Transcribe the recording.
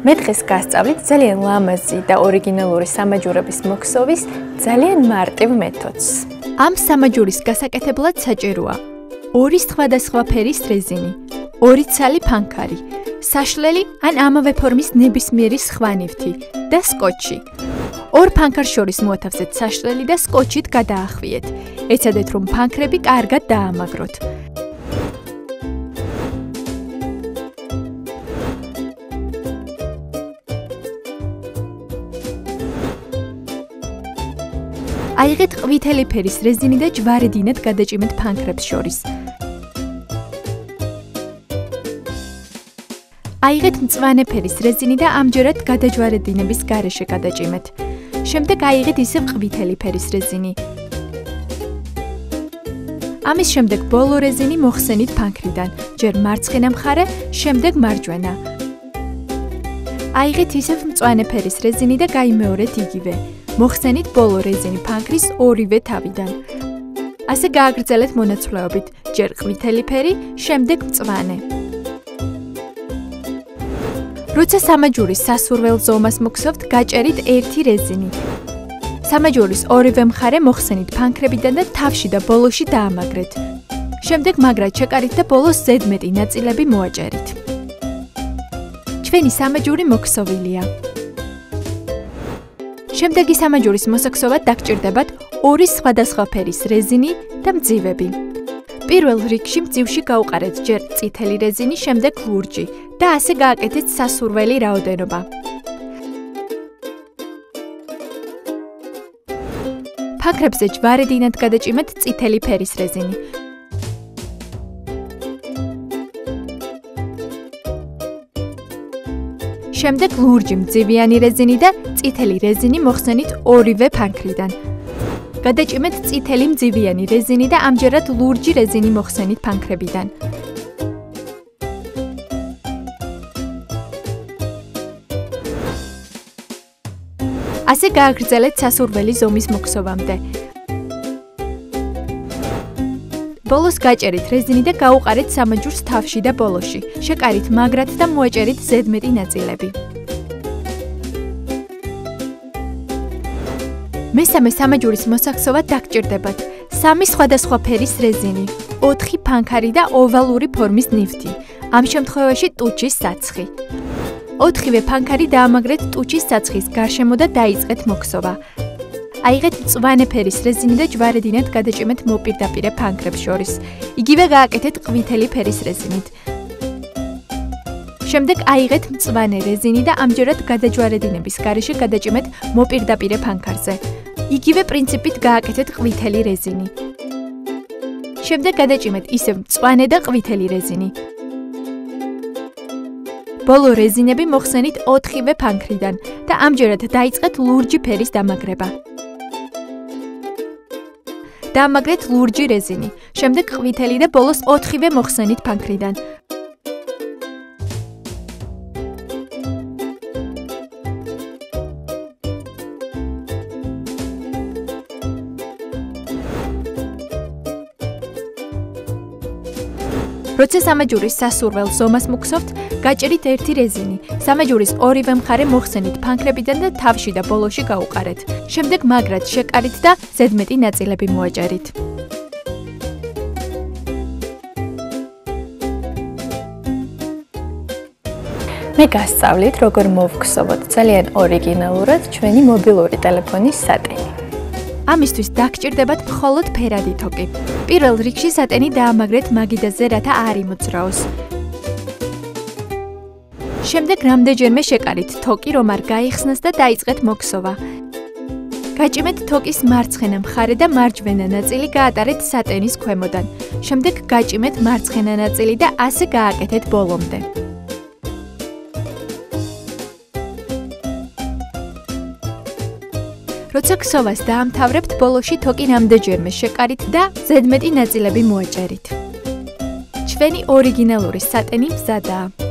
მე დღეს გასწავლით ძალიან ლამაზი და ორიგინალური სამაჯურების მოქსოვის ძალიან მარტივ მეთოდს. ამ სამაჯურის გასაკეთებლად საჭიროა 2 სხვადასხვა ფერის რეზინი, 2 ცალი ფანქარი, საშლელი ან ამავე ფორმის ნებისმიერი სხვა ნივთი და სკოჩი. 2 ფანქარ შორის მოათავსეთ საშლელი და სკოჩით გადაახვიეთ. ეცადეთ რომ ფანქრები კარგად დაამაგროთ. აიღეთ ყვითელი ფერის რეზინი და ჯვარედინად გადაჭიმეთ ფანქრებს შორის. აიღეთ მწვანე ფერის რეზინი და ამჯერად გადაჯვარედინების გარეშე გადაჭიმეთ. შემდეგ აიღეთ ისევ ყვითელი ფერის რეზინი. ამის შემდეგ ბოლო რეზინი მოხსენით ფანქრიდან, ჯერ მარცხენა მხარე, შემდეგ მარჯვენა. აიღეთ ისევ მწვანე ფერის რეზინი და გაიმეორეთ იგივე. მოხსენით ბოლო რეზინი ფანქრის ორივე თავიდან. ასე გააგრძელეთ მონაცვლეობით, ჯერ ყვითელი ფერი, შემდეგ მწვანე. როცა სამაჯურის სასურველ ზომას მოგსოვთ, გაჭერით 1 რეზინი. სამაჯურის ორივე მხარე მოხსენით ფანქრებიდან და თავში და ბოლოში დაამაგრეთ. შემდეგ მაგრად შეკარით და ბოლოს ზედმეტი ნაწილები მოაჭერით. ჩვენი სამაჯური მოქსოვილია. შემდეგი სამაჯურის მოსაქსოვად დაგჭირდებათ 2 სხვადასხვა ფერის რეზინი და მძივები. პირველ რიგში მძივში გაუყარეთ ჯერ წითელი რეზინი, შემდეგ ლურჯი და ასე გააკეთეთ სასურველი რაოდენობა. ფანქრებზე ჯვარედინად გადაჭიმეთ წითელი ფერის რეზინი. შემდეგ ლურჯი მძივიანი რეზინი და წითელი რეზინი მოხსენით ორივე ფანქრიდან. გადაჭიმეთ წითელი მძივიანი რეზინი და ამჯერად ლურჯი რეზინი მოხსენით ფანქრებიდან. ასე გააგრძელეთ სასურველი ზომის მოქსოვამდე. ბოლოს გაჭერით რეზინი და გაუყარეთ სამაჯურს თავში და ბოლოში. შეკარით მაგრად და მოაჭერით ზედმეტი ნაწილები. მესამე სამაჯურის მოსაქსოვად დაგჭირდებათ 3 სხვადასხვა ფერის რეზინი, 4 ფანქარი და ოვალური ფორმის ნივთი. ამ შემთხვევაში ტუჩის საცხი. 4-ვე ფანქარი დაამაგრეთ ტუჩის საცხის გარშემო და დაიწყეთ მოქსოვა. აიღეთ მწვანე ფერის რეზინი და ჯვარედინად გადაჭიმეთ მოპირდაპირე ფანქრებს შორის. იგივე გააკეთეთ ყვითელი ფერის რეზინით. შემდეგ აიღეთ მწვანე რეზინი და ამჯერად გადაჯვარედინების გარეშე გადაჭიმეთ მოპირდაპირე ფანქარზე. იგივე პრინციპით გააკეთეთ ყვითელი რეზინი. შემდეგ გადაჭიმეთ ისევ მწვანე და ყვითელი რეზინი. ბოლო რეზინები მოხსენით 4-ვე ფანქრიდან და ამჯერად დაიწყეთ ლურჯი ფერის დამაგრება. დაამაგრეთ ლურჯი რეზინი, შემდეგ ყვითელი და ბოლოს 4-ვე მოხსენით ფანქრიდან. როცა სამაჯურის სასურველ ზომას მოგსოვთ, გაჭერით 1 რეზინი. სამაჯურის ორივე მხარე მოხსენით ფანქრებიდან და თავში და ბოლოში გაუყარეთ. შემდეგ მაგრად შეკარით და ზედმეტი ნაწილები მოაჭერით. მე გასწავლით, როგორ მოვგსოვოთ ძალიან ორიგინალურად ჩვენი მობილური ტელეფონის სატენი. ამისთვის დაგჭირდებათ მხოლოდ ფერადი თოკი. პირველ რიგში სატენი დაამაგრეთ მაგიდაზე, რათა არ იმოძრაოს. შემდეგ რამდენჯერმე შეკარით თოკი, რომ არ გაიხსნას და დაიწყეთ მოქსოვა. გაჭიმეთ თოკის მარცხენა მხარე და მარჯვენა ნაწილი გაატარეთ სატენის ქვემოდან. შემდეგ გაჭიმეთ მარცხენა ნაწილი და ასე გააკეთეთ ბოლომდე. როცა ქსოვას დაამთავრებთ, ბოლოში თოკი რამდენჯერმე შეკარით და ზედმეტი ნაწილები მოაჭერით. ჩვენი ორიგინალური სატენი მზადაა.